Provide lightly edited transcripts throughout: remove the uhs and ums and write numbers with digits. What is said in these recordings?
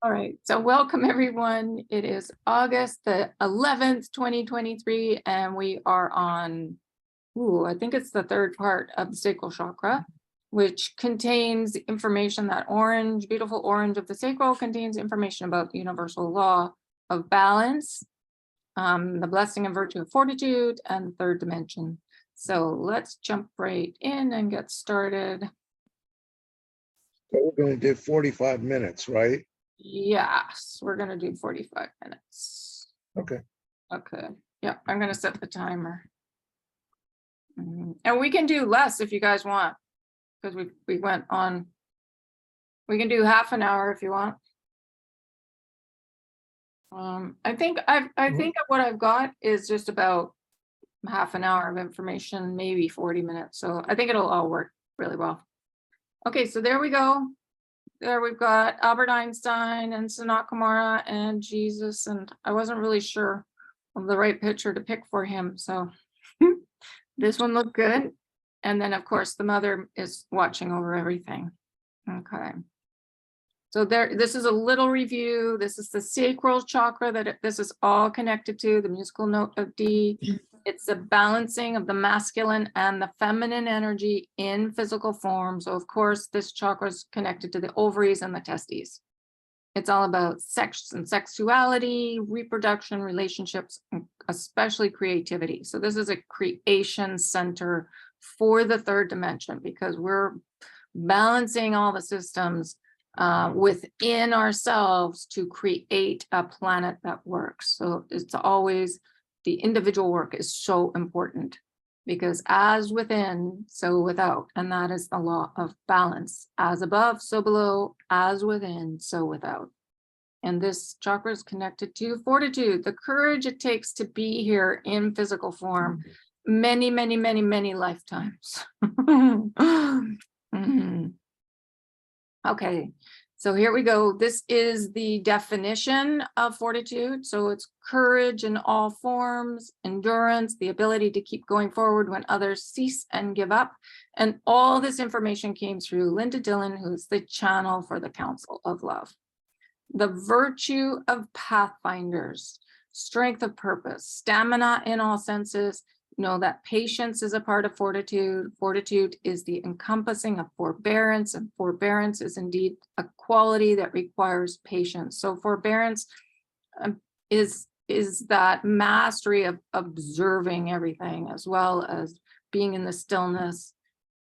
All right, so welcome everyone. It is August the 11th, 2023, and we are on, I think it's the third part of the sacral chakra, which contains information. That orange, beautiful orange of the sacral contains information about the universal law of balance, the blessing and virtue of fortitude, and the third dimension. So let's jump right in and get started. So we're going to do 45 minutes, right? Yes, we're going to do 45 minutes. Okay. Okay. Yeah, I'm going to set the timer. And we can do less if you guys want, because we went on. We can do half an hour if you want. I think what I've got is just about half an hour of information, maybe 40 minutes. So I think it'll all work really well. Okay, so there we go. There we've got Albert Einstein and Sanat Kumara and Jesus, and I wasn't really sure of the right picture to pick for him, so this one looked good. And then of course the mother is watching over everything. Okay, so this is a little review. This is the sacral chakra this is all connected to, the musical note of D. It's the balancing of the masculine and the feminine energy in physical form. So of course, this chakra is connected to the ovaries and the testes. It's all about sex and sexuality, reproduction, relationships, and especially creativity. So this is a creation center for the third dimension, because we're balancing all the systems within ourselves to create a planet that works. So it's always, the individual work is so important, because as within, so without, and that is the law of balance. As above, so below, as within, so without. And this chakra is connected to fortitude, the courage it takes to be here in physical form many, many, many, many lifetimes. Okay, so here we go. This is the definition of fortitude. So it's courage in all forms, endurance, the ability to keep going forward when others cease and give up. And all this information came through Linda Dillon, who's the channel for the Council of Love. The virtue of pathfinders, strength of purpose, stamina in all senses. Know that patience is a part of fortitude. Fortitude is the encompassing of forbearance, and forbearance is indeed a quality that requires patience. So forbearance is that mastery of observing everything, as well as being in the stillness.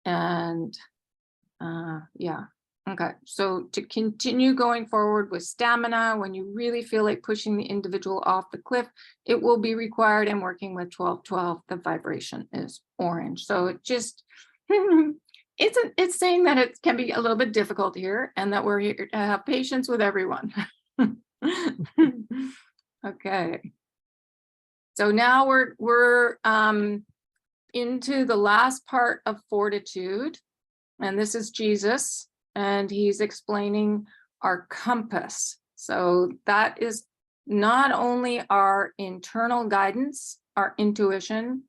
And yeah. Okay, so to continue going forward with stamina, when you really feel like pushing the individual off the cliff, it will be required. And working with 1212, the vibration is orange. So it just, it's saying that it can be a little bit difficult here, and that we're here to have patience with everyone. Okay, so now we're into the last part of fortitude, and this is Jesus. And he's explaining our compass. So that is not only our internal guidance, our intuition,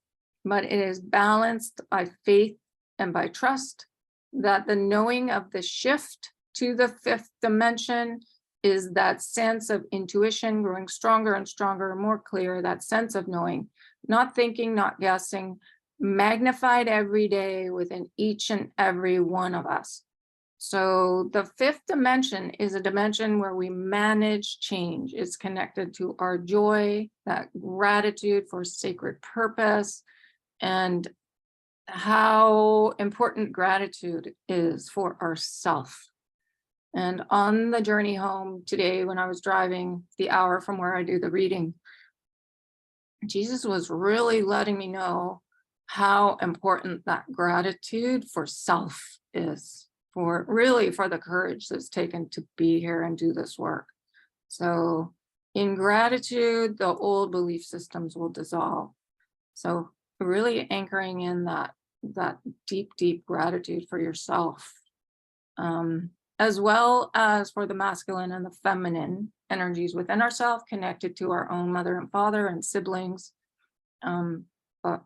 but it is balanced by faith and by trust, that the knowing of the shift to the fifth dimension is that sense of intuition growing stronger and stronger, more clear, that sense of knowing, not thinking, not guessing, magnified every day within each and every one of us. So the fifth dimension is a dimension where we manage change. It's connected to our joy, that gratitude for sacred purpose, and how important gratitude is for ourself. And on the journey home today, when I was driving the hour from where I do the reading, Jesus was really letting me know how important that gratitude for self is, for the courage that's taken to be here and do this work. So in gratitude, the old belief systems will dissolve. So really anchoring in that deep, deep gratitude for yourself, as well as for the masculine and the feminine energies within ourselves, connected to our own mother and father and siblings. But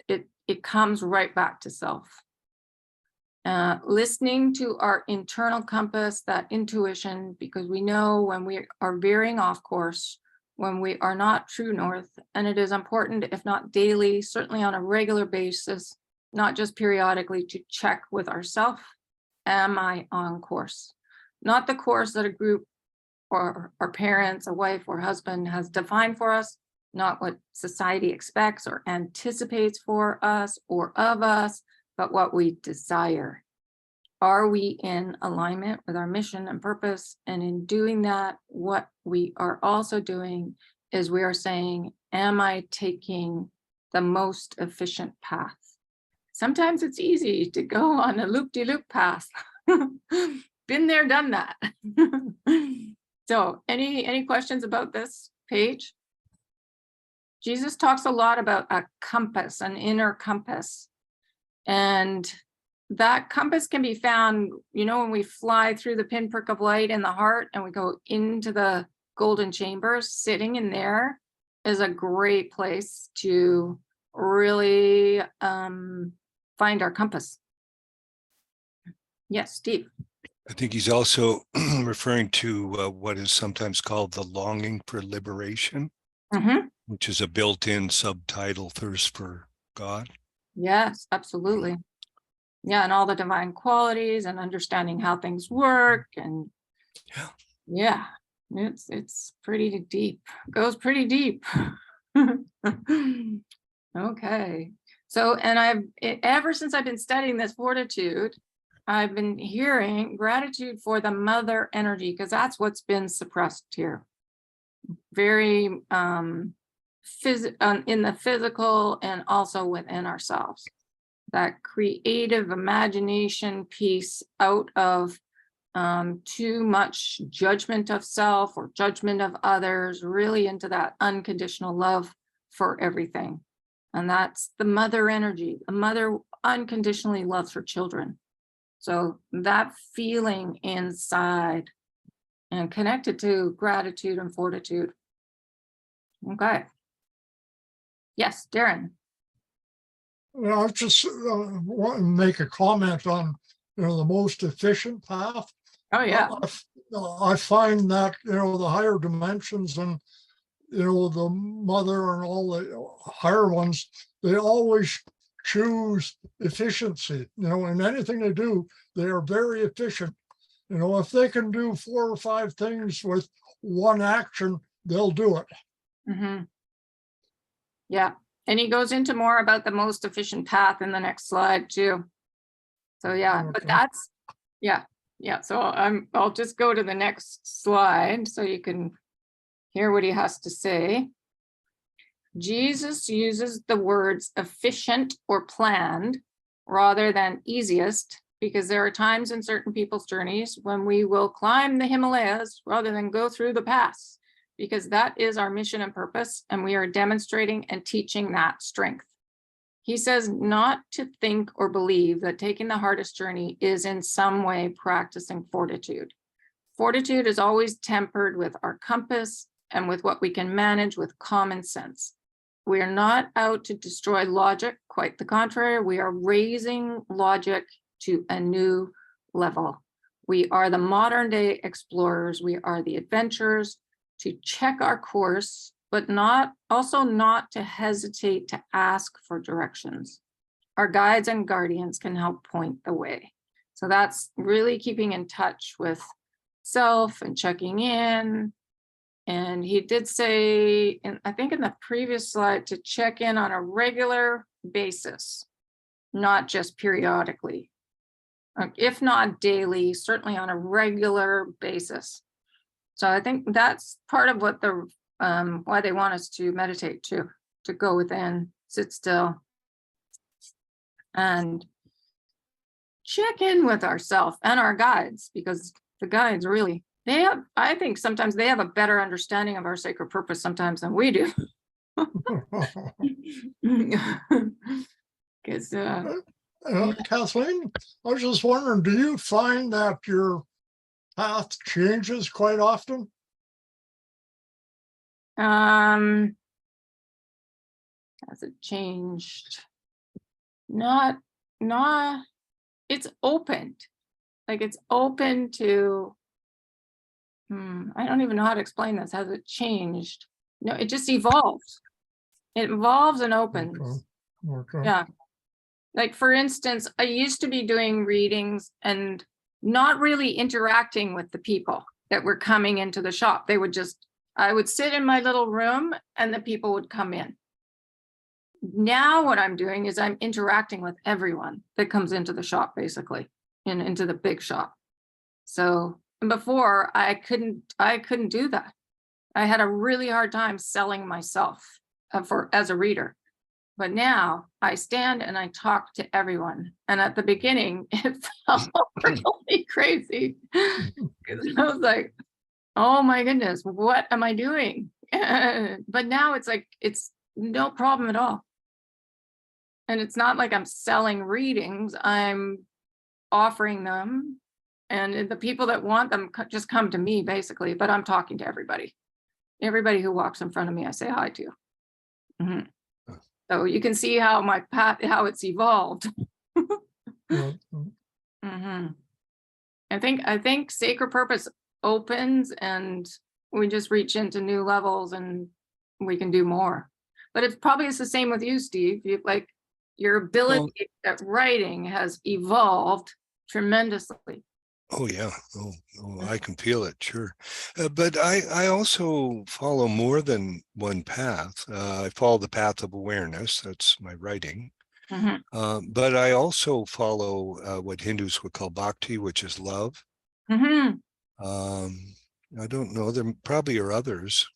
it comes right back to self. listening to our internal compass, that intuition, because we know when we are veering off course, when we are not true north, and it is important, if not daily, certainly on a regular basis, not just periodically, to check with ourselves, am I on course? Not the course that a group or our parents, a wife or husband has defined for us, not what society expects or anticipates for us or of us, but what we desire. Are we in alignment with our mission and purpose? And in doing that, what we are also doing is we are saying, am I taking the most efficient path? Sometimes it's easy to go on a loop-de-loop path. Been there, done that. So any questions about this page? Jesus talks a lot about a compass, an inner compass. And that compass can be found, you know, when we fly through the pinprick of light in the heart and we go into the golden chambers, sitting in there is a great place to really find our compass. Yes, Steve. I think he's also referring to what is sometimes called the longing for liberation, which is a built-in subtitle, Thirst for God. Yes, absolutely. Yeah, and all the divine qualities and understanding how things work. And yeah, it's pretty deep, goes pretty deep. Okay. So, and ever since I've been studying this fortitude, I've been hearing gratitude for the mother energy, because that's what's been suppressed here. Very in the physical and also within ourselves. That creative imagination piece out of too much judgment of self or judgment of others, really into that unconditional love for everything. And that's the mother energy. The mother unconditionally loves her children. So that feeling inside and connected to gratitude and fortitude. Okay. Yes, Darren. I just want to make a comment on, the most efficient path. Oh, yeah. I find that, the higher dimensions and, the mother and all the higher ones, they always choose efficiency. In anything they do, they are very efficient. If they can do 4 or 5 things with one action, they'll do it. Mm-hmm. Yeah. And he goes into more about the most efficient path in the next slide too. So yeah, but that's, yeah. So I'll just go to the next slide so you can hear what he has to say. Jesus uses the words efficient or planned rather than easiest, because there are times in certain people's journeys when we will climb the Himalayas rather than go through the pass, because that is our mission and purpose, and we are demonstrating and teaching that strength. He says not to think or believe that taking the hardest journey is in some way practicing fortitude. Fortitude is always tempered with our compass and with what we can manage with common sense. We are not out to destroy logic, quite the contrary. We are raising logic to a new level. We are the modern day explorers. We are the adventurers to check our course, but not to hesitate to ask for directions. Our guides and guardians can help point the way. So that's really keeping in touch with self and checking in. And he did say, I think in the previous slide, to check in on a regular basis, not just periodically. If not daily, certainly on a regular basis. So I think that's part of what the why they want us to meditate too, to go within, sit still, and check in with ourselves and our guides, because the guides really, I think sometimes they have a better understanding of our sacred purpose sometimes than we do. Because Kathleen, I was just wondering, do you find that your path changes quite often? has it changed? Not it's opened. Like it's open to, I don't even know how to explain this. Has it changed? No, it just evolves. It evolves and opens. Okay. Yeah. Like for instance, I used to be doing readings and not really interacting with the people that were coming into the shop. They would just, I would sit in my little room and the people would come in. Now what I'm doing is I'm interacting with everyone that comes into the shop, basically, and into the big shop. So before I couldn't do that. I had a really hard time selling myself as a reader. But now I stand and I talk to everyone. And at the beginning, it felt really crazy. I was like, oh my goodness, what am I doing? But now it's like, it's no problem at all. And it's not like I'm selling readings, I'm offering them. And the people that want them just come to me, basically. But I'm talking to everybody. Everybody who walks in front of me, I say hi to. Mm-hmm. So you can see how my path, how it's evolved. Mm-hmm. I think Sacred Purpose opens and we just reach into new levels and we can do more. But it's probably the same with you, Steve. Like your ability at writing has evolved tremendously. Oh yeah. Oh, I can feel it. Sure. But I also follow more than one path. I follow the path of awareness. That's my writing. Mm-hmm. But I also follow what Hindus would call bhakti, which is love. Mm-hmm. I don't know. There probably are others.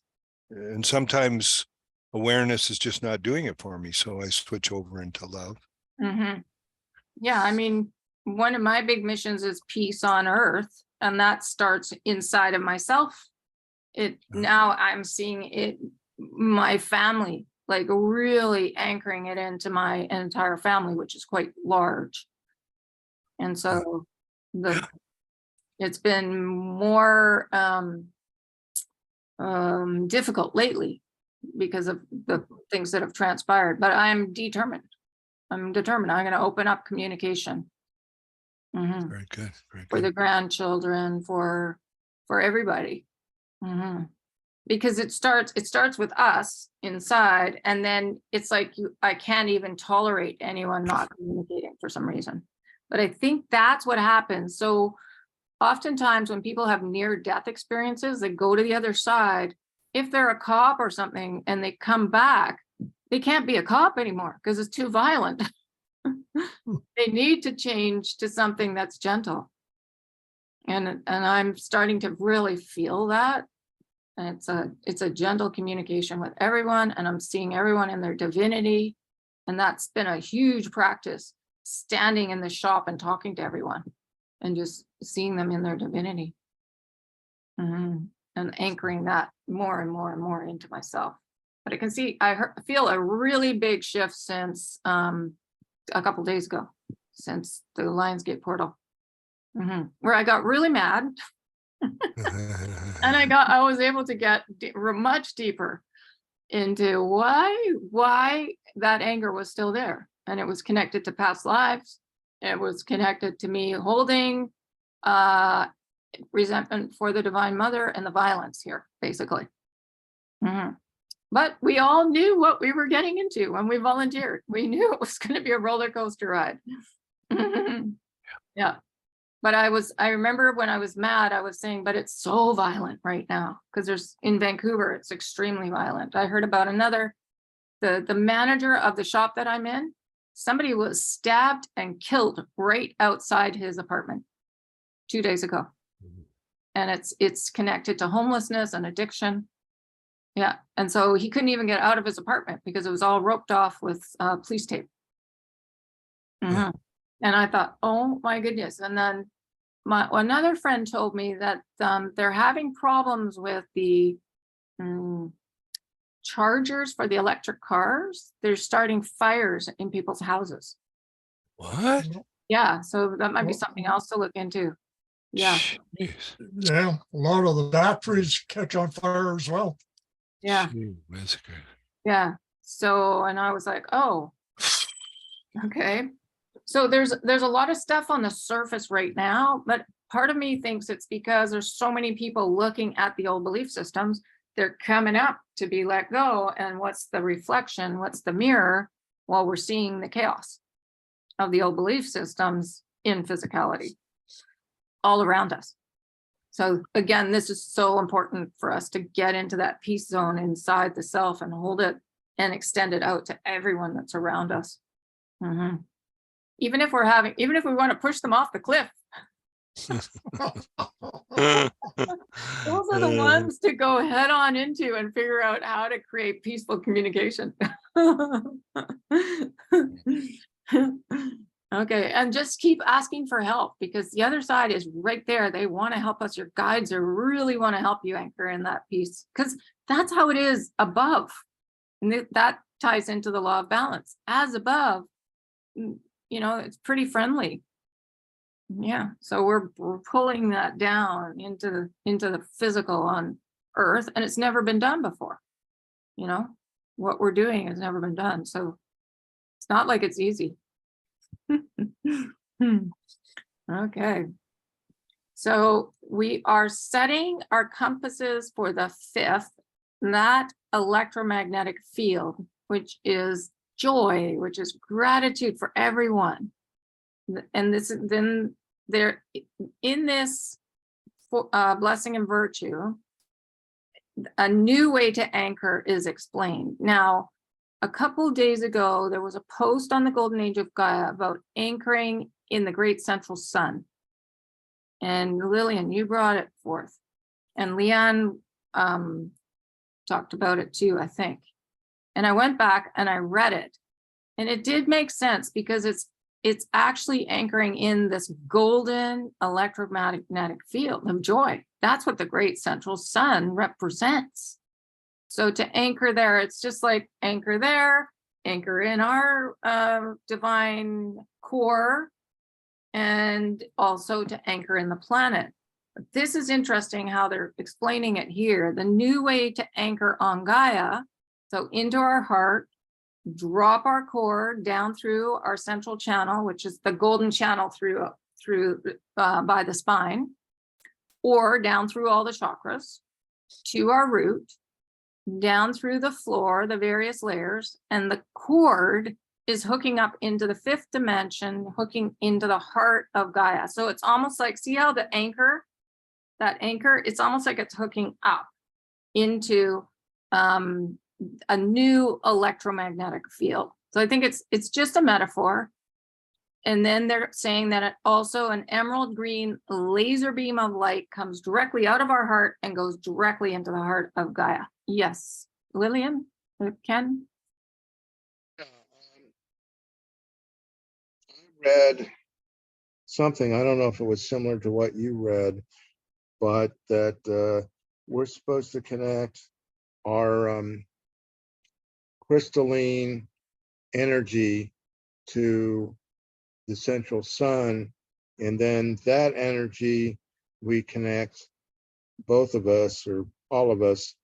And sometimes awareness is just not doing it for me. So I switch over into love. Mm-hmm. Yeah, I mean, one of my big missions is peace on earth, and that starts inside of myself. Now I'm seeing it, my family, like really anchoring it into my entire family, which is quite large. And so it's been more difficult lately because of the things that have transpired, but I'm determined. I'm going to open up communication. Mm-hmm. Very good. Very good. For the grandchildren, for everybody. Mm-hmm. Because it starts with us inside, and then it's like I can't even tolerate anyone not communicating for some reason. But I think that's what happens. So oftentimes when people have near-death experiences, they go to the other side. If they're a cop or something and they come back, they can't be a cop anymore because it's too violent. They need to change to something that's gentle. And I'm starting to really feel that. And it's a gentle communication with everyone, and I'm seeing everyone in their divinity. And that's been a huge practice, standing in the shop and talking to everyone and just seeing them in their divinity. Mm-hmm. And anchoring that more and more and more into myself. But I feel a really big shift since a couple days ago, since the Lionsgate portal, where I got really mad. And I was able to get much deeper into why that anger was still there. And it was connected to past lives. It was connected to me holding resentment for the Divine Mother and the violence here, basically. But we all knew what we were getting into when we volunteered. We knew it was going to be a roller coaster ride. Yeah. But I remember when I was mad, I was saying, but it's so violent right now, because in Vancouver, it's extremely violent. I heard about the manager of the shop that I'm in, somebody was stabbed and killed right outside his apartment 2 days ago. And it's connected to homelessness and addiction. Yeah. And so he couldn't even get out of his apartment because it was all roped off with police tape. And I thought, oh my goodness. And then another friend told me that they're having problems with the chargers for the electric cars. They're starting fires in people's houses. What? Yeah. So that might be something else to look into. Yeah. Jeez. Yeah, a lot of the batteries catch on fire as well. Yeah. Massacre. Yeah. So, and I was like, oh, okay. So there's a lot of stuff on the surface right now, but part of me thinks it's because there's so many people looking at the old belief systems. They're coming up to be let go. And what's the reflection? What's the mirror? While we're seeing the chaos of the old belief systems in physicality all around us. So again, this is so important for us to get into that peace zone inside the self and hold it and extend it out to everyone that's around us. Mhm. Even if we want to push them off the cliff, those are the ones to go head on into and figure out how to create peaceful communication. Okay, and just keep asking for help, because the other side is right there. They want to help us. Your guides are really want to help you anchor in that peace, because that's how it is above. And that ties into the law of balance. As above, it's pretty friendly. Yeah, so we're pulling that down into the physical on Earth, and it's never been done before. What we're doing has never been done, so it's not like it's easy. Okay, so we are setting our compasses for the 5th, that electromagnetic field, which is joy, which is gratitude for everyone. And this then there in this blessing and virtue, a new way to anchor is explained. Now, a couple days ago, there was a post on the Golden Age of Gaia about anchoring in the great central sun. And Lillian, you brought it forth. And Leanne talked about it too, I think. And I went back and I read it. And it did make sense, because it's actually anchoring in this golden electromagnetic field of joy. That's what the great central sun represents. So to anchor there, it's just like anchor there, anchor in our divine core, and also to anchor in the planet. But this is interesting how they're explaining it here. The new way to anchor on Gaia, so into our heart, drop our core down through our central channel, which is the golden channel through by the spine, or down through all the chakras to our root, down through the floor, the various layers, and the cord is hooking up into the 5th dimension, hooking into the heart of Gaia. So it's almost like, see how the anchor, it's almost like it's hooking up into a new electromagnetic field. So I think it's just a metaphor. And then they're saying that it also an emerald green laser beam of light comes directly out of our heart and goes directly into the heart of Gaia. Yes, Lillian, Ken? I read something, I don't know if it was similar to what you read, but that we're supposed to connect our crystalline energy to the central sun, and then that energy we connect, both of us or all of us,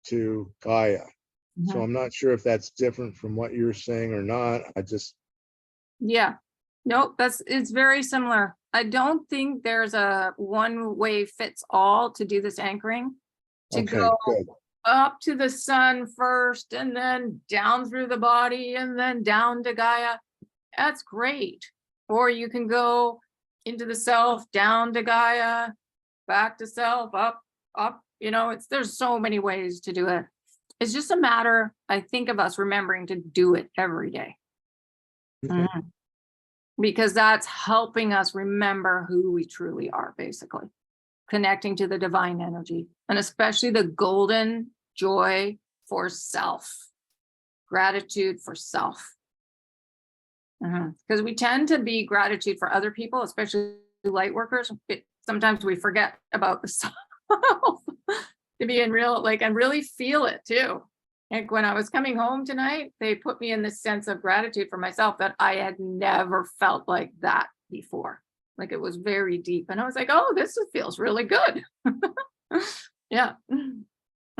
to Gaia. So I'm not sure if that's different from what you're saying or not. Yeah, nope, it's very similar. I don't think there's a one way fits all to do this anchoring. To Okay, go good. up to the sun first, and then down through the body, and then down to Gaia. That's great. Or you can go into the self, down to Gaia, back to self, up. There's so many ways to do it. It's just a matter, I think, of us remembering to do it every day. Okay. Because that's helping us remember who we truly are, basically. Connecting to the divine energy, and especially the golden joy for self, gratitude for self. Because we tend to be gratitude for other people, especially light workers. Sometimes we forget about the self to be in real, and really feel it too. Like when I was coming home tonight, they put me in this sense of gratitude for myself that I had never felt like that before. Like it was very deep. And I was like, oh, this feels really good. Yeah.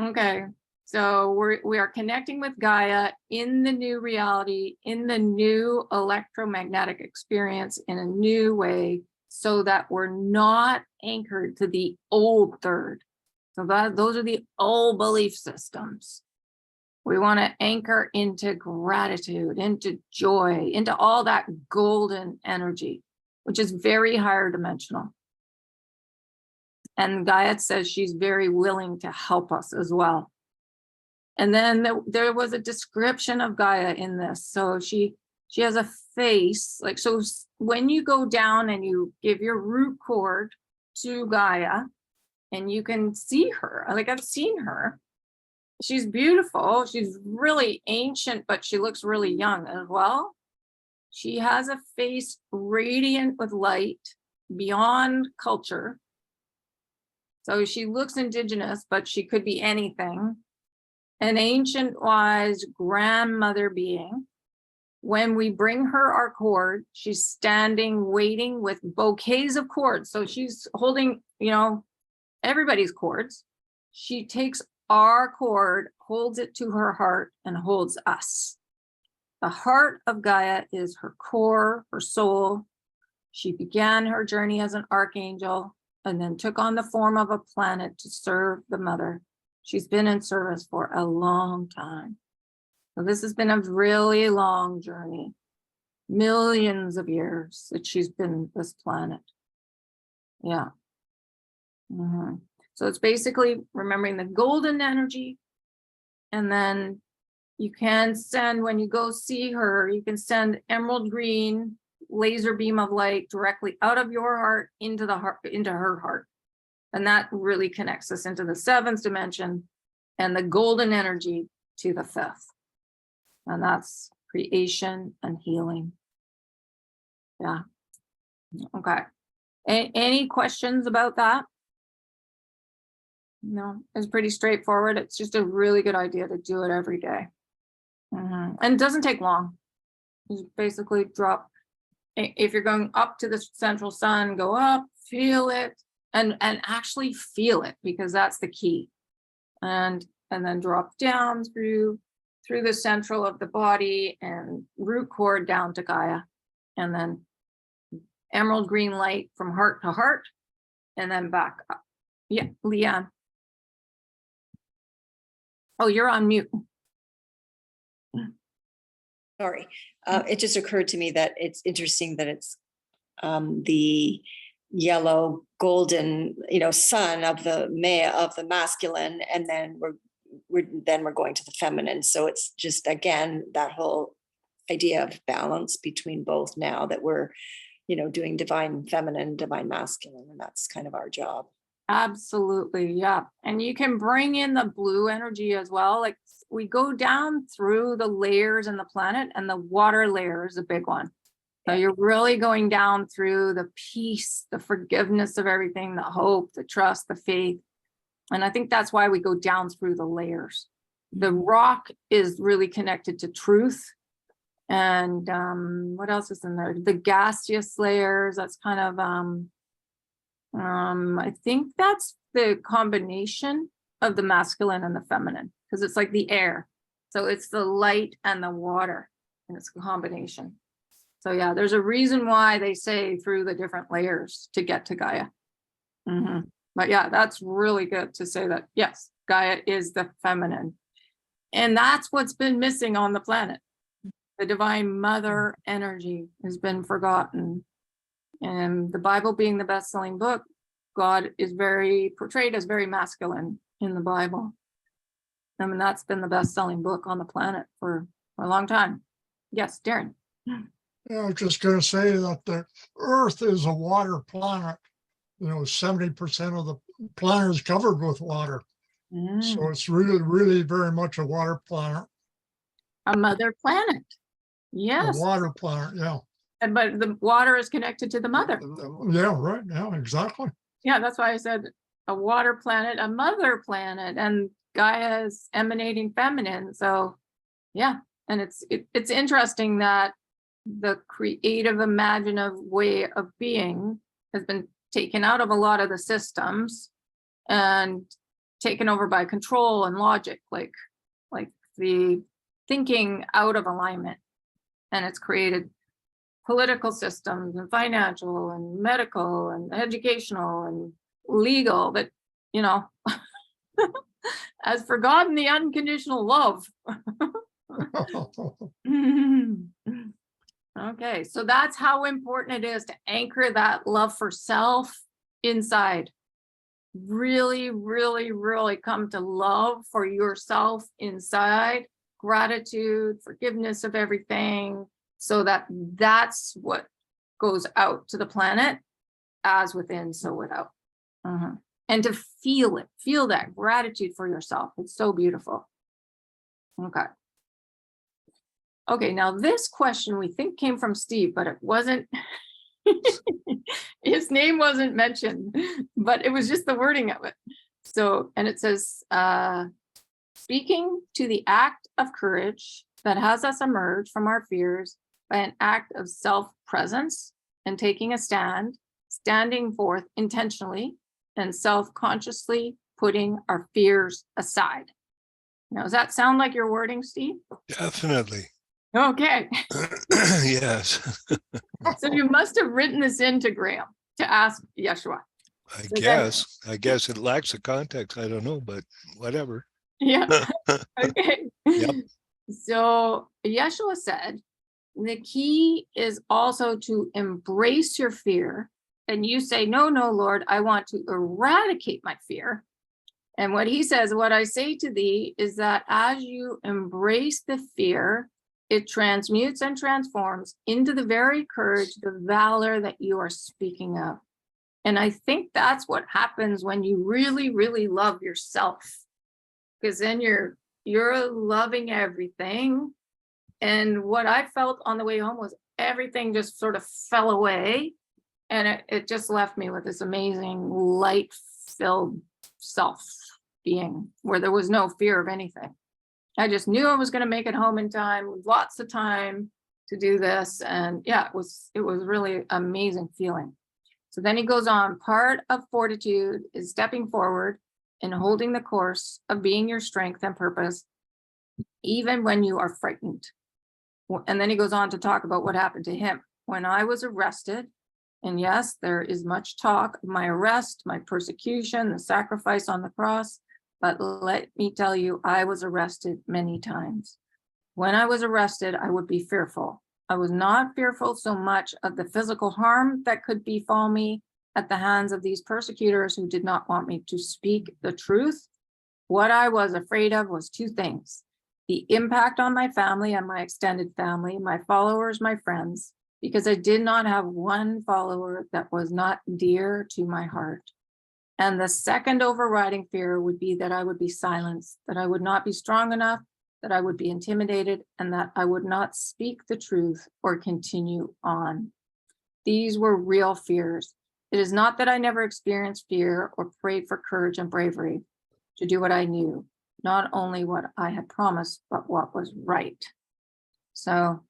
Okay. So we are connecting with Gaia in the new reality, in the new electromagnetic experience in a new way, so that we're not anchored to the old third. So those are the old belief systems. We want to anchor into gratitude, into joy, into all that golden energy, which is very higher dimensional. And Gaia says she's very willing to help us as well. And then there was a description of Gaia in this. So she has a face, like, so when you go down and you give your root cord to Gaia, and you can see her, like I've seen her. She's beautiful. She's really ancient, but she looks really young as well. She has a face radiant with light beyond culture. So she looks indigenous, but she could be anything. An ancient wise grandmother being. When we bring her our cord, she's standing waiting with bouquets of cords. So she's holding, everybody's cords. She takes our cord, holds it to her heart, and holds us. The heart of Gaia is her core, her soul. She began her journey as an archangel and then took on the form of a planet to serve the mother. She's been in service for a long time. So this has been a really long journey. Millions of years that she's been this planet. Yeah. So it's basically remembering the golden energy. And then you can send, when you go see her, you can send emerald green laser beam of light directly out of your heart into the heart, into her heart. And that really connects us into the 7th dimension and the golden energy to the 5th. And that's creation and healing. Yeah. Okay. Any questions about that? No, it's pretty straightforward. It's just a really good idea to do it every day. And it doesn't take long. You basically drop, if you're going up to the central sun, go up, feel it, and actually feel it, because that's the key. And then drop down through the central of the body and root cord down to Gaia, and then emerald green light from heart to heart, and then back up. Yeah, Leanne. Oh, you're on mute. Sorry. It just occurred to me that it's interesting that it's the yellow golden, sun of the masculine, and then we're going to the feminine. So it's just, again, that whole idea of balance between both, now that we're doing divine feminine, divine masculine, and that's kind of our job. Absolutely, yeah. And you can bring in the blue energy as well. Like, we go down through the layers in the planet, and the water layer is a big one. So you're really going down through the peace, the forgiveness of everything, the hope, the trust, the faith. And I think that's why we go down through the layers. The rock is really connected to truth. And what else is in there? The gaseous layers, that's kind of, I think that's the combination of the masculine and the feminine, because it's like the air. So it's the light and the water, and it's a combination. So yeah, there's a reason why they say through the different layers to get to Gaia. But yeah, that's really good to say that, yes, Gaia is the feminine. And that's what's been missing on the planet. The divine mother energy has been forgotten. And the Bible being the best-selling book, God is portrayed as very masculine in the Bible. I mean, that's been the best-selling book on the planet for a long time. Yes, Darren. I was just going to say that the Earth is a water planet. 70% of the planet is covered with water. So it's really, really very much a water planet. A mother planet. Yes. A water planet, yeah. But the water is connected to the mother. Yeah, right. Yeah, exactly. Yeah, that's why I said a water planet, a mother planet, and Gaia is emanating feminine. So yeah, and it's interesting that the creative, imaginative way of being has been taken out of a lot of the systems, and taken over by control and logic, like the thinking out of alignment. And it's created political systems and financial and medical and educational and legal that, you know, has forgotten the unconditional love. Okay, so that's how important it is to anchor that love for self inside. Really, really, really come to love for yourself inside, gratitude, forgiveness of everything, so that that's what goes out to the planet as within, so without. And to feel it, feel that gratitude for yourself. It's so beautiful. Okay. Okay, now this question we think came from Steve, but it wasn't. His name wasn't mentioned, but it was just the wording of it. So, and it says, speaking to the act of courage that has us emerge from our fears by an act of self-presence and taking a stand, standing forth intentionally and self-consciously putting our fears aside. Now, does that sound like your wording, Steve? Definitely. Okay. Yes. So you must have written this into Graham to ask Yeshua. I guess it lacks the context. I don't know, but whatever. Yeah. Okay. Yep. So Yeshua said, the key is also to embrace your fear. And you say, no, Lord, I want to eradicate my fear. And what he says, what I say to thee is that as you embrace the fear, it transmutes and transforms into the very courage, the valor that you are speaking of. And I think that's what happens when you really, really love yourself, because then you're loving everything. And what I felt on the way home was everything just sort of fell away. And it just left me with this amazing light-filled self being where there was no fear of anything. I just knew I was going to make it home in time, with lots of time to do this. And yeah, it was really amazing feeling. So then he goes on, part of fortitude is stepping forward and holding the course of being your strength and purpose, even when you are frightened. And then he goes on to talk about what happened to him when I was arrested. And yes, there is much talk of my arrest, my persecution, the sacrifice on the cross. But let me tell you, I was arrested many times. When I was arrested, I would be fearful. I was not fearful so much of the physical harm that could befall me at the hands of these persecutors who did not want me to speak the truth. What I was afraid of was two things: the impact on my family and my extended family, my followers, my friends, because I did not have one follower that was not dear to my heart. And the second overriding fear would be that I would be silenced, that I would not be strong enough, that I would be intimidated, and that I would not speak the truth or continue on. These were real fears. It is not that I never experienced fear or prayed for courage and bravery to do what I knew, not only what I had promised, but what was right. So,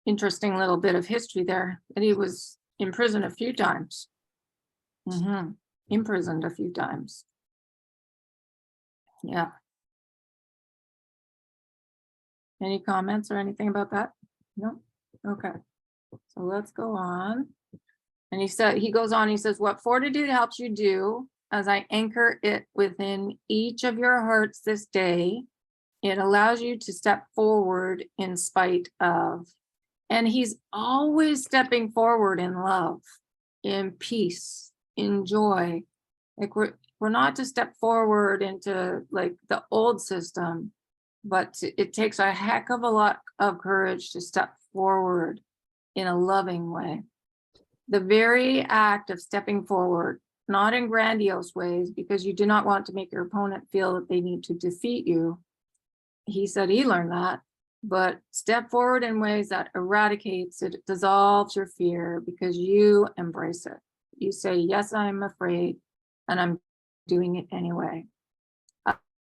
interesting little bit of history there, that he was in prison a few times. Imprisoned a few times. Yeah. Any comments or anything about that? No? Okay. So let's go on. And he goes on, he says, what fortitude helps you do, as I anchor it within each of your hearts this day, it allows you to step forward in spite of. And he's always stepping forward in love, in peace, in joy. Like we're not to step forward into like the old system, but it takes a heck of a lot of courage to step forward in a loving way. The very act of stepping forward, not in grandiose ways, because you do not want to make your opponent feel that they need to defeat you. He said he learned that, but step forward in ways that eradicates it, dissolves your fear, because you embrace it. You say, yes, I'm afraid, and I'm doing it anyway.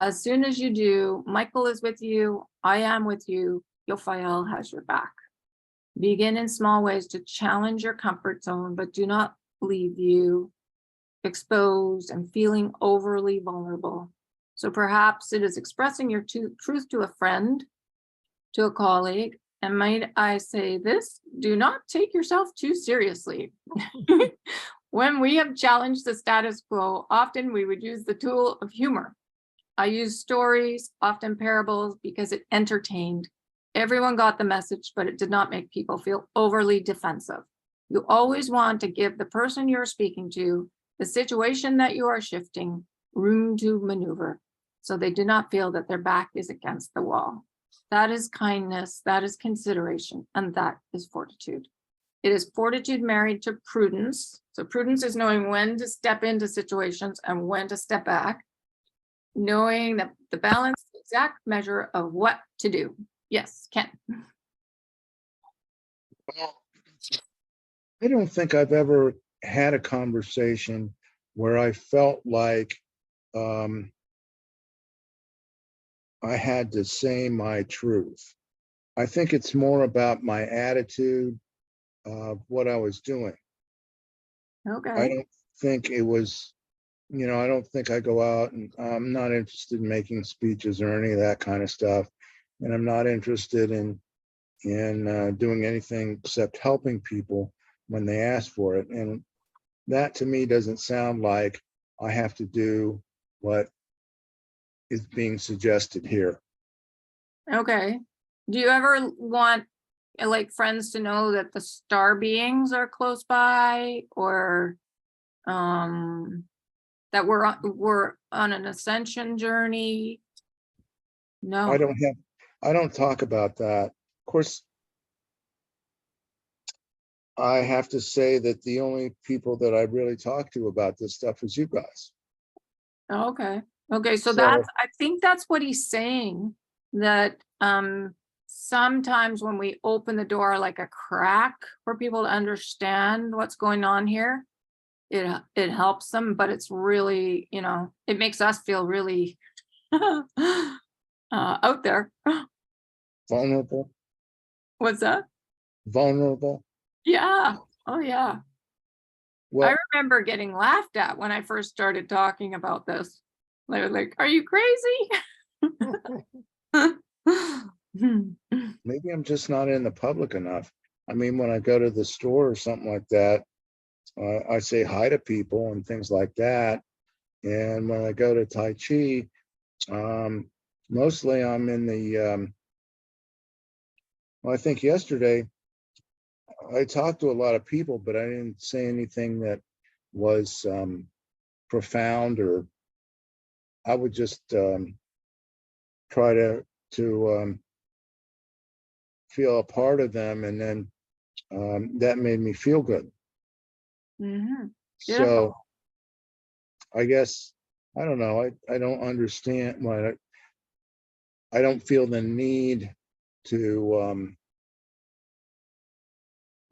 As soon as you do, Michael is with you, I am with you, Yophael has your back. Begin in small ways to challenge your comfort zone, but do not leave you. exposed, and feeling overly vulnerable. So perhaps it is expressing your truth to a friend, to a colleague. And might I say this, do not take yourself too seriously. When we have challenged the status quo, often we would use the tool of humor. I use stories, often parables, because it entertained. Everyone got the message, but it did not make people feel overly defensive. You always want to give the person you're speaking to, the situation that you are shifting, room to maneuver, so they do not feel that their back is against the wall. That is kindness, that is consideration, and that is fortitude. It is fortitude married to prudence. So prudence is knowing when to step into situations and when to step back, knowing that the balance, the exact measure of what to do. Yes, Ken. Well, I don't think I've ever had a conversation where I felt like I had to say my truth. I think it's more about my attitude of what I was doing. I Okay. don't think it was, I don't think I go out and I'm not interested in making speeches or any of that kind of stuff. And I'm not interested in doing anything except helping people when they ask for it. And that to me doesn't sound like I have to do what is being suggested here. Okay. Do you ever want like friends to know that the star beings are close by, or that we're on an ascension journey? No. I don't talk about that. Of course, I have to say that the only people that I really talk to about this stuff is you guys. Okay. Okay. So So- I think that's what he's saying, that sometimes when we open the door like a crack for people to understand what's going on here, it helps them, but it's really, it makes us feel really out there. Vulnerable. What's that? Vulnerable. Yeah. Oh yeah. Well, I remember getting laughed at when I first started talking about this. They were like, are you crazy? maybe I'm just not in the public enough. I mean, when I go to the store or something like that, I say hi to people and things like that. And when I go to Tai Chi, mostly I'm in the, well, I think yesterday I talked to a lot of people, but I didn't say anything that was profound, or I would just try to feel a part of them, and then that made me feel good. Mhm. So I guess, I don't know, I don't understand why I don't feel the need to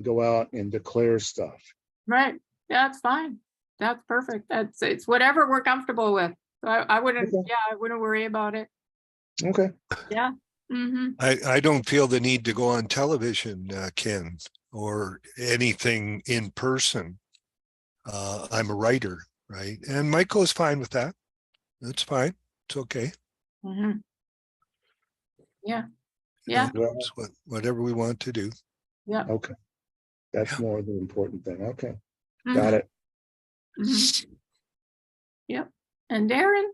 go out and declare stuff. Right. That's fine. That's perfect. It's whatever we're comfortable with. So I wouldn't, Okay. I wouldn't worry about it. Okay. Yeah. Mm-hmm. I don't feel the need to go on television, Ken, or anything in person. I'm a writer, right? And Michael is fine with that. That's fine. It's okay. Mm-hmm. Yeah. Yeah. Well, It's whatever we want to do. Yeah. okay. That's more the important thing. Okay. Mhm. Got it. Mhm. Yep. And Darren?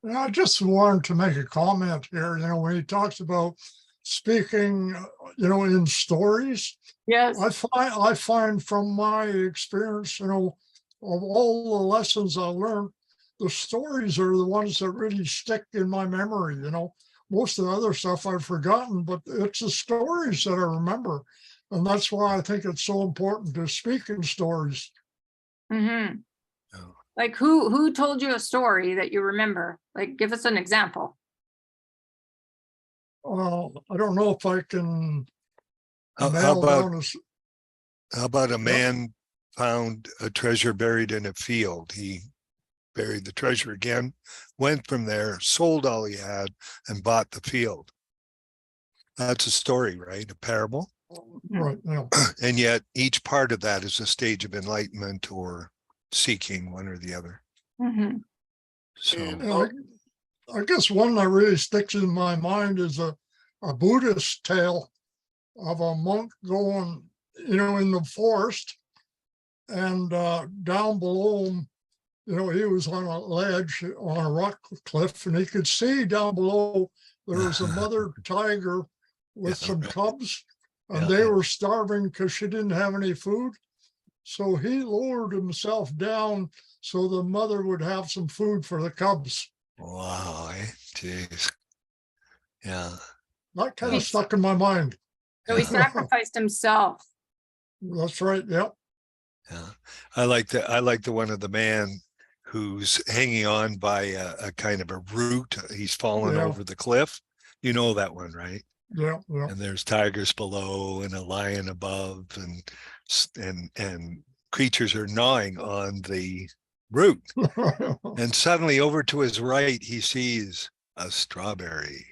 I just wanted to make a comment here, when he talks about speaking, in stories. Yes. I find from my experience, of all the lessons I learned, the stories are the ones that really stick in my memory. Most of the other stuff I've forgotten, but it's the stories that I remember. And that's why I think it's so important to speak in stories. Mm-hmm. Oh. Like who told you a story that you remember? Like, give us an example. I don't know if I can How nail about down a man found a treasure buried in a field? He buried the treasure again, went from there, sold all he had, and bought the field. That's a story, right? A parable. right. And yet each part of that is a stage of enlightenment or seeking one or the other. Mhm. So, And- Yeah, I guess one that really sticks in my mind is a Buddhist tale of a monk going, in the forest, and down below him, he was on a ledge on a rock cliff, and he could see down below there was a mother tiger with Yeah, some right. cubs, and Yeah, they yeah. were starving because she didn't have any food. So he lowered himself down so the mother would have some food for the cubs. wow, jeez. Yeah, That kind of He's- stuck in my mind. So he Yeah. sacrificed himself. That's right. Yep. yeah. I like the one of the man who's hanging on by a kind of a root. He's fallen Yeah. over the cliff. You know that one, right? Yeah. Yeah. And there's tigers below and a lion above, and creatures are gnawing on the root. And suddenly over to his right, he sees a strawberry.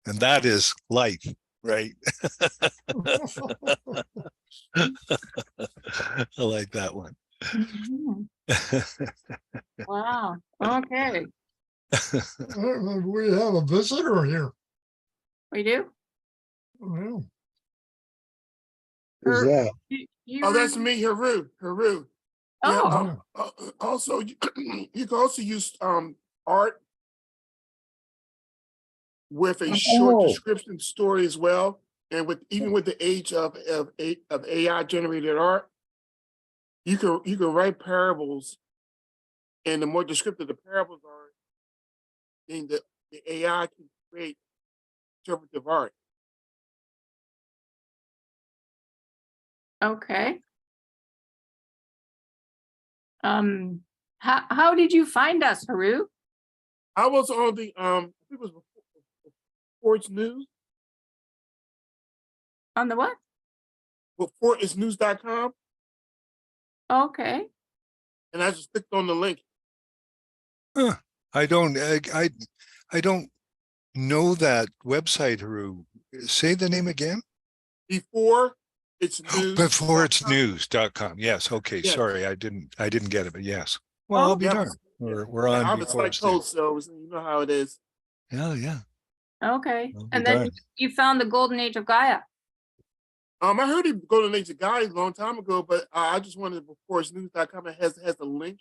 And that is life, right? I like that one. Mhm. Wow. Okay, We have a visitor here. we do. Yeah. Who's Her- that? Oh, that's me, Haru. Yeah. Oh, Also, you can also use art with a short Oh. description story as well, and with the age of AI generated art, you can write parables, and the more descriptive the parables are, then the AI can create interpretive art. okay. How did you find us, Haru? I was on the I think it was before it's news, On the what? before it's news.com, Okay. and I just clicked on the link. I don't know that website, Haru. Say the name again. Before it's news. Before it's news.com. Yes. Okay. Yes. Sorry, I didn't get it, but yes. Well, I'll be Yeah, darned. We're on I'm a before site it's code, news. so you know how it is. Yeah, yeah. Okay. I'll be And then darned. you found the golden age of Gaia. I heard he go to Nature Guy a long time ago, but I just wanted before it's news.com, it has a link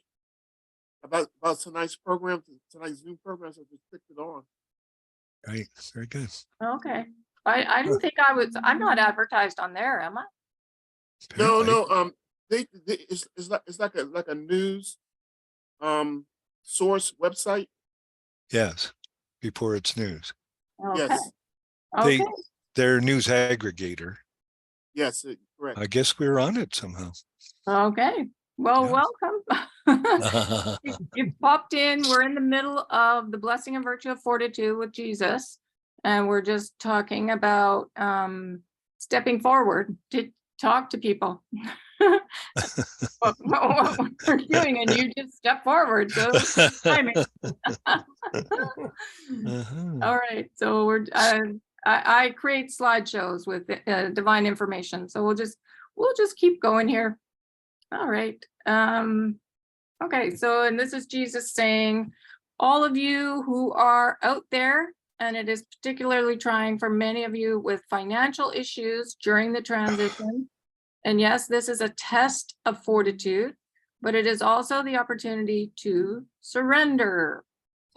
about tonight's program, tonight's Zoom program, so I just clicked it on. Right. Very good. Okay. I didn't think I'm not advertised on there, am I? No, Apparently. it's like a news source website. Yes. Before it's news. Okay. Yes, They- Okay. Their news aggregator. yes, correct. I guess we're on it somehow. Okay. Well, Yeah. welcome. You popped in. We're in the middle of the blessing and virtue of fortitude with Jesus. And we're just talking about stepping forward to talk to people. what we're doing, and you just step forward. So timing. Uh-huh. All right. So I create slideshows with divine information. So we'll just keep going here. All right. Okay. So, and this is Jesus saying, all of you who are out there, and it is particularly trying for many of you with financial issues during the transition. And yes, this is a test of fortitude, but it is also the opportunity to surrender.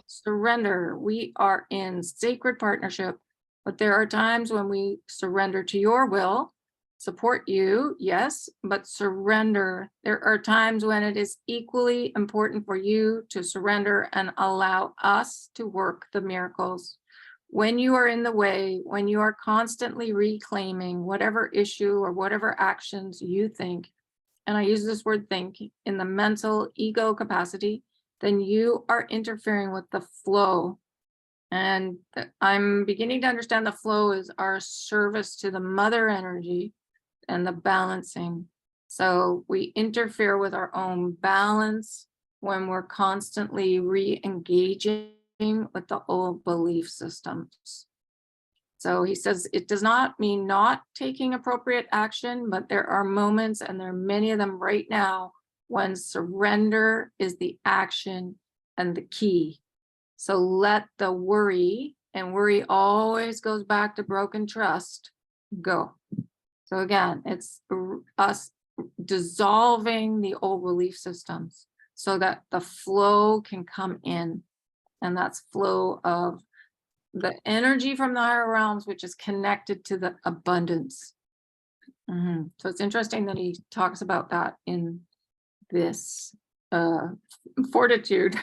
Surrender. We are in sacred partnership, but there are times when we surrender to your will, support you, yes, but surrender. There are times when it is equally important for you to surrender and allow us to work the miracles. When you are in the way, when you are constantly reclaiming whatever issue or whatever actions you think, and I use this word think in the mental ego capacity, then you are interfering with the flow. And I'm beginning to understand the flow is our service to the mother energy and the balancing. So we interfere with our own balance when we're constantly re-engaging with the old belief systems. So he says it does not mean not taking appropriate action, but there are moments, and there are many of them right now, when surrender is the action and the key. So let the worry, and worry always goes back to broken trust, go. So again, it's us dissolving the old belief systems so that the flow can come in. And that's flow of the energy from the higher realms, which is connected to the abundance. So it's interesting that he talks about that in this fortitude.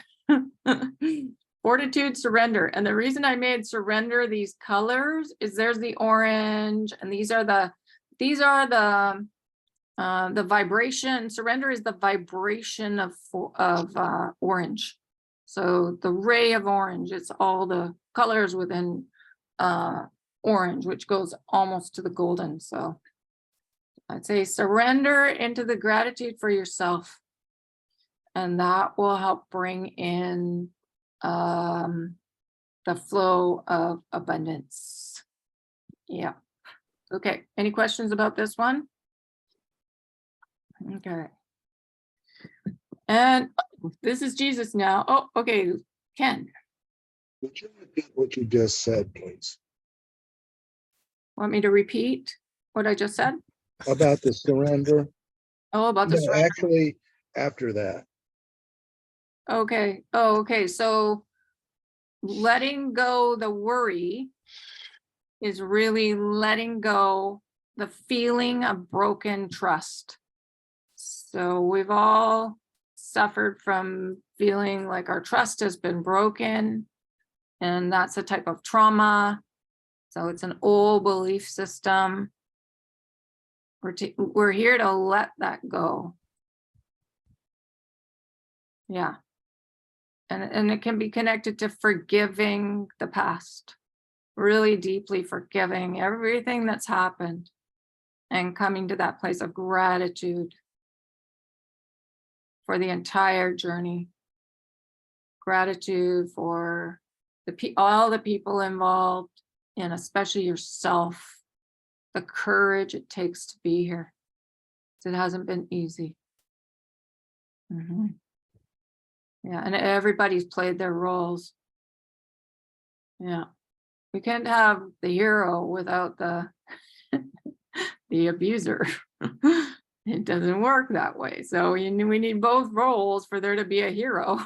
Fortitude, surrender. And the reason I made surrender these colors is there's the orange, and these are the vibration. Surrender is the vibration of orange. So the ray of orange, it's all the colors within orange, which goes almost to the golden. So I'd say surrender into the gratitude for yourself, and that will help bring in the flow of abundance. Yeah. Okay. Any questions about this one? Okay. And this is Jesus now. Oh, okay. Ken, Would you repeat what you just said, please? want me to repeat what I just said? About the surrender? Oh, about the No, surrender. actually, after that. Okay. Oh, okay. So letting go the worry is really letting go the feeling of broken trust. So we've all suffered from feeling like our trust has been broken, and that's a type of trauma. So it's an old belief system. We're here to let that go. Yeah. And it can be connected to forgiving the past, really deeply forgiving everything that's happened and coming to that place of gratitude for the entire journey. Gratitude for all the people involved, and especially yourself, the courage it takes to be here. It hasn't been easy. Yeah, and everybody's played their roles. Yeah, we can't have the hero without the the abuser. It doesn't work that way. So we need both roles for there to be a hero.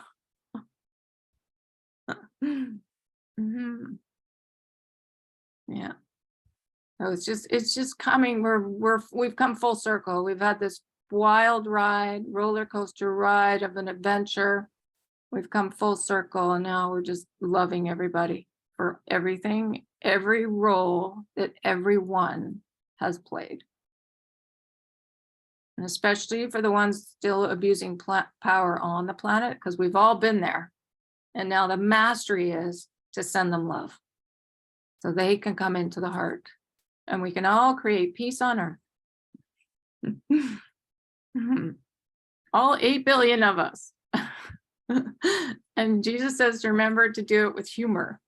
Yeah. So it's just coming. We've come full circle. We've had this wild ride, roller coaster ride of an adventure. We've come full circle, and now we're just loving everybody for everything, every role that everyone has played. And especially for the ones still abusing power on the planet, because we've all been there. And now the mastery is to send them love so they can come into the heart, and we can all create peace on earth. All 8 billion of us. And Jesus says to remember to do it with humor.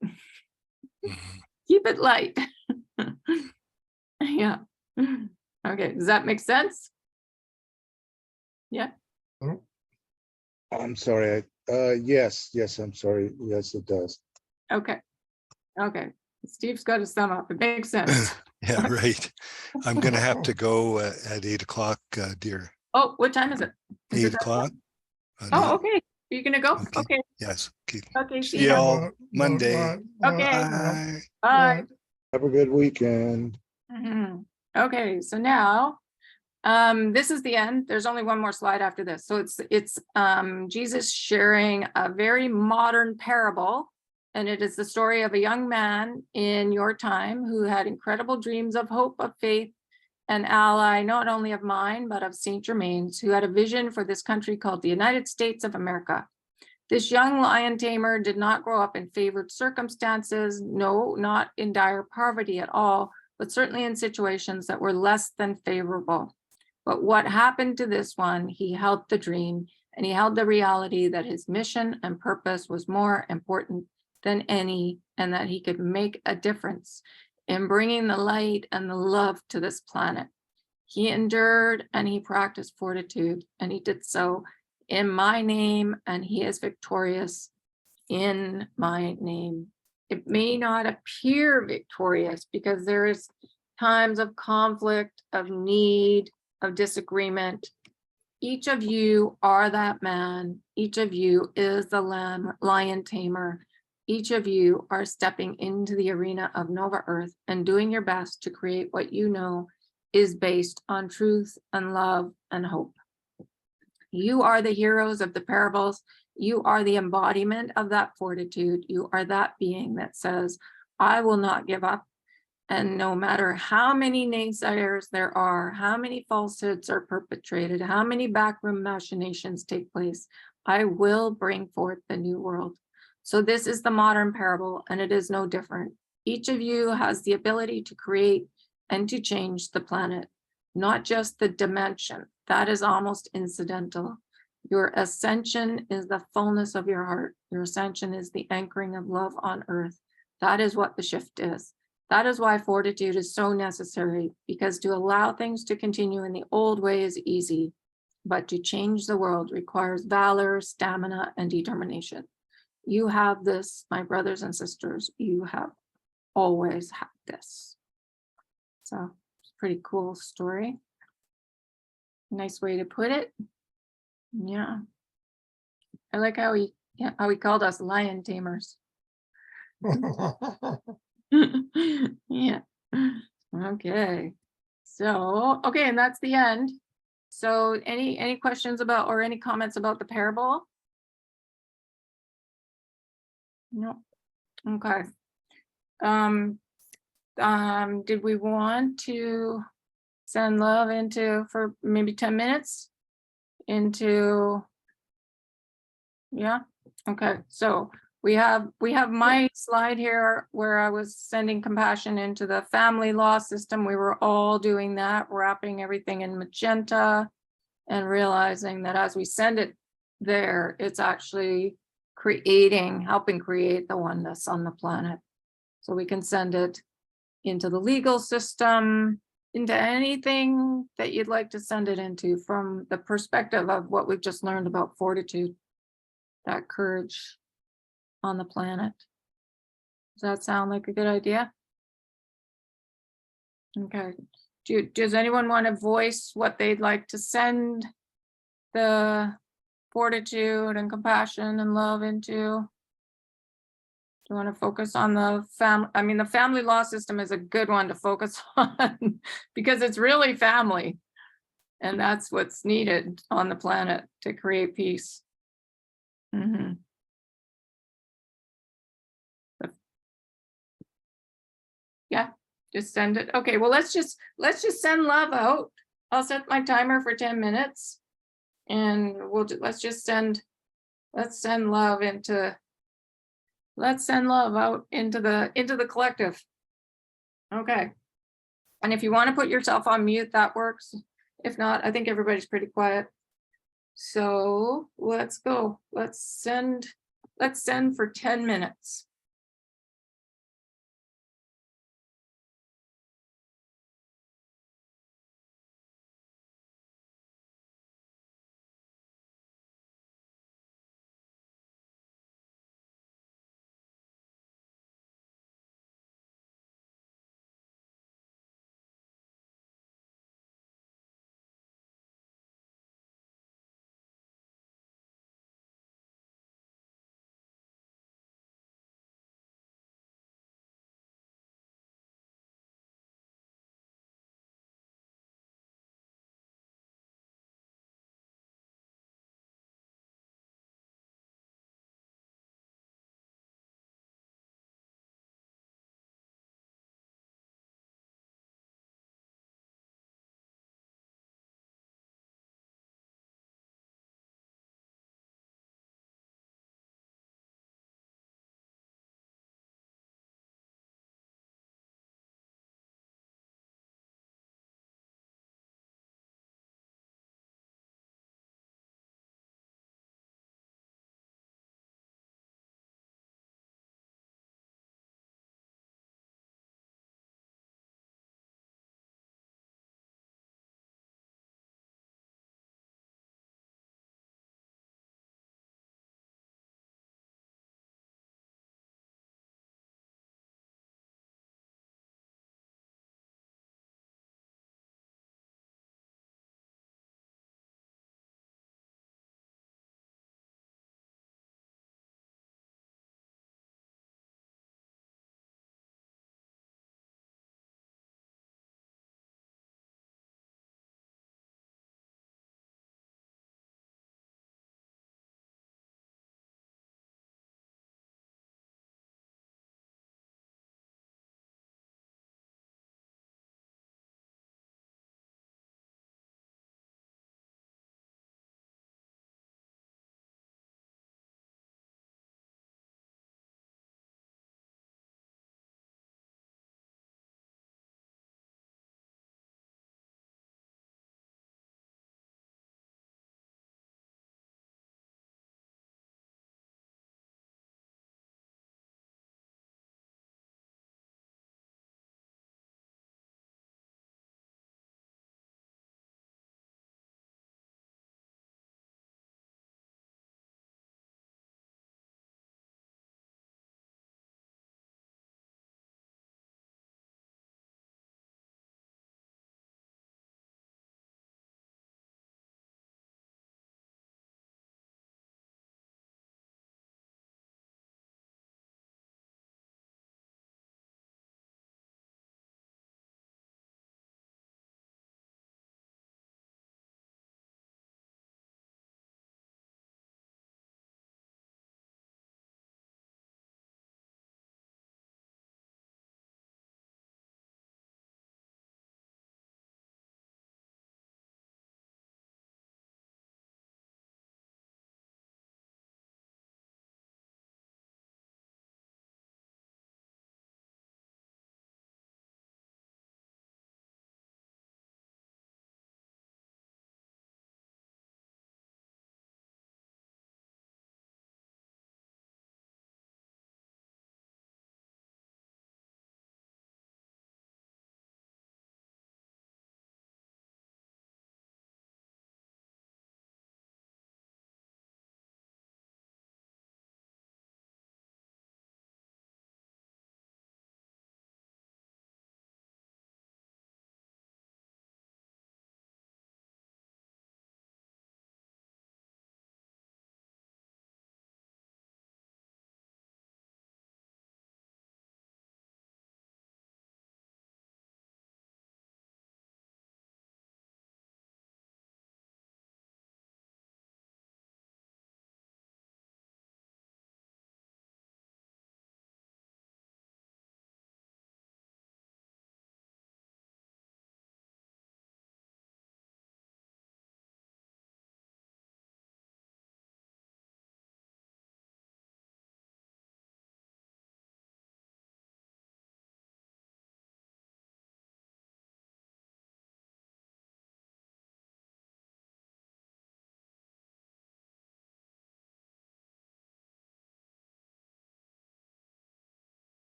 Keep it light. Yeah. Okay, does that make sense? Yeah. I'm sorry. Yes, I'm sorry. Yes, it does. Okay. Steve's got to sum up. It makes sense. Yeah, right. I'm going to have to go at 8 o'clock, dear. Oh, what time is it? 8 o'clock? Oh, okay. You're gonna go? Okay. Yes. Okay. See you all Monday. Okay. Bye. Bye. Have a good weekend. Okay, so now this is the end. There's only one more slide after this. So it's Jesus sharing a very modern parable, and it is the story of a young man in your time who had incredible dreams of hope, of faith, an ally not only of mine but of Saint Germain's, who had a vision for this country called the United States of America. This young lion tamer did not grow up in favored circumstances, no, not in dire poverty at all, but certainly in situations that were less than favorable. But what happened to this one, he held the dream, and he held the reality that his mission and purpose was more important than any, and that he could make a difference in bringing the light and the love to this planet. He endured and he practiced fortitude, and he did so in my name, and he is victorious in my name. It may not appear victorious because there is times of conflict, of need, of disagreement. Each of you are that man. Each of you is the lion tamer. Each of you are stepping into the arena of Nova Earth and doing your best to create what you know is based on truth and love and hope. You are the heroes of the parables. You are the embodiment of that fortitude. You are that being that says, I will not give up. And no matter how many naysayers there are, how many falsehoods are perpetrated, how many backroom machinations take place, I will bring forth the new world. So this is the modern parable, and it is no different. Each of you has the ability to create and to change the planet, not just the dimension. That is almost incidental. Your ascension is the fullness of your heart. Your ascension is the anchoring of love on earth. That is what the shift is. That is why fortitude is so necessary, because to allow things to continue in the old way is easy, but to change the world requires valor, stamina, and determination. You have this, my brothers and sisters. You have always had this. So it's a pretty cool story. Nice way to put it. Yeah. I like how he called us lion tamers. Yeah. Okay. So, okay, and that's the end. So any questions about or any comments about the parable? No. Okay. Did we want to send love into for maybe 10 minutes into, yeah, okay, so we have my slide here where I was sending compassion into the family law system. We were all doing that, wrapping everything in magenta and realizing that as we send it there, it's actually helping create the oneness on the planet. So we can send it into the legal system, into anything that you'd like to send it into from the perspective of what we've just learned about fortitude, that courage on the planet. Does that sound like a good idea? Okay. Does anyone want to voice what they'd like to send the fortitude and compassion and love into? Do you want to focus on the family? I mean, the family law system is a good one to focus on because it's really family. And that's what's needed on the planet to create peace. Mm-hmm. Yeah, just send it. Okay, well, let's just send love out. I'll set my timer for 10 minutes and let's send love out into the collective. Okay. And if you want to put yourself on mute, that works. If not, I think everybody's pretty quiet. So let's go. Let's send for 10 minutes.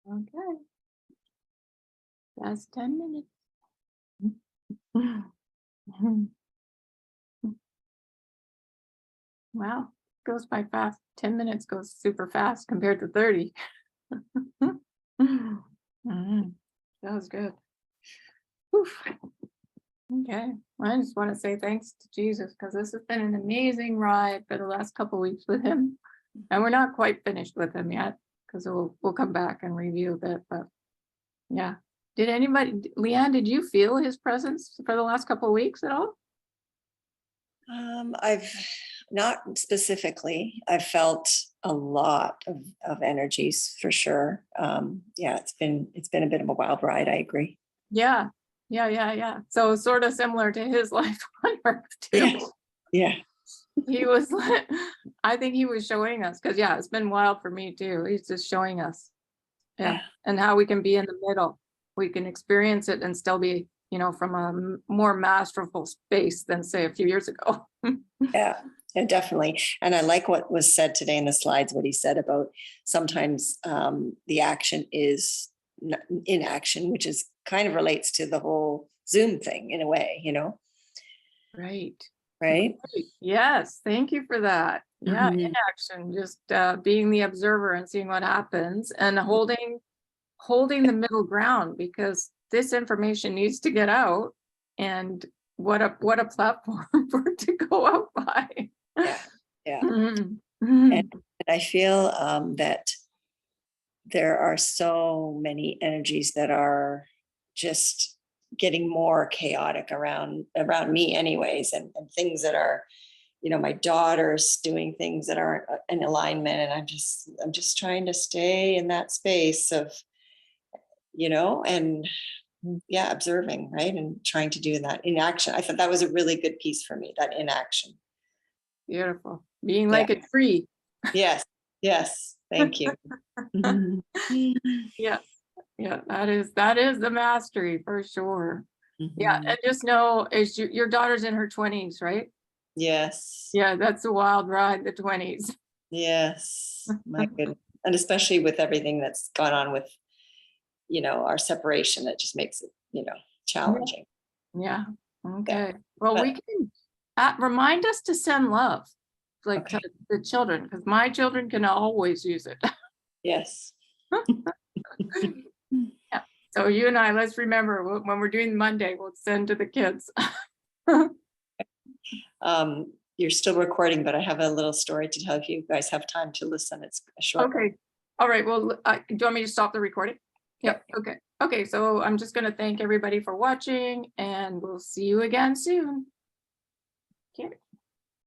Okay. That's 10 minutes. Wow, goes by fast. 10 minutes goes super fast compared to 30. Mhm. That was good. Oof. Okay, I just want to say thanks to Jesus because this has been an amazing ride for the last couple weeks with him, and we're not quite finished with him yet because we'll come back and review a bit. But yeah, did anybody, Leanne? Did you feel his presence for the last couple of weeks at all? I've not specifically. I've felt a lot of energies for sure. Yeah, it's been a bit of a wild ride. I agree. Yeah. So sort of similar to his life on Earth too. Yeah. He was like, I think he was showing us because yeah, it's been wild for me too. He's just showing us, yeah, and how we can be in the middle. We can experience it and still be, from a more masterful space than say a few years ago. Yeah, definitely. And I like what was said today in the slides, what he said about sometimes the action is inaction, which is kind of relates to the whole Zoom thing in a way, Right. right? Yes, thank you for that. Yeah, Mhm. inaction, just being the observer and seeing what happens and holding the middle ground because this information needs to get out. And what a platform for it to go out by. Yeah. Mhm. And I feel that there are so many energies that are just getting more chaotic around me anyways, and things that are, my daughter's doing things that aren't in alignment, and I'm just trying to stay in that space of, and yeah, observing, right, and trying to do that in action. I thought that was a really good piece for me, that in action. Beautiful. Being like a tree. Yes, thank you. Yeah, that is the mastery for sure. Yeah, Mhm. and just know is your daughter's in her 20s, right? Yes. Yeah, that's a wild ride, the 20s. Yes, my goodness. And especially with everything that's gone on with, our separation, that just makes it, challenging. Yeah. Okay. Well, But- we can remind us to send love, like Okay. to the children, because my children can always use it. Yes. Yeah. So you and I, let's remember when we're doing Monday, we'll send to the kids. You're still recording, but I have a little story to tell if you guys have time to listen. It's a short one. Okay. All right. Well, do you want me to stop the recording? Yep. Okay. Okay. So I'm just going to thank everybody for watching and we'll see you again soon. Okay.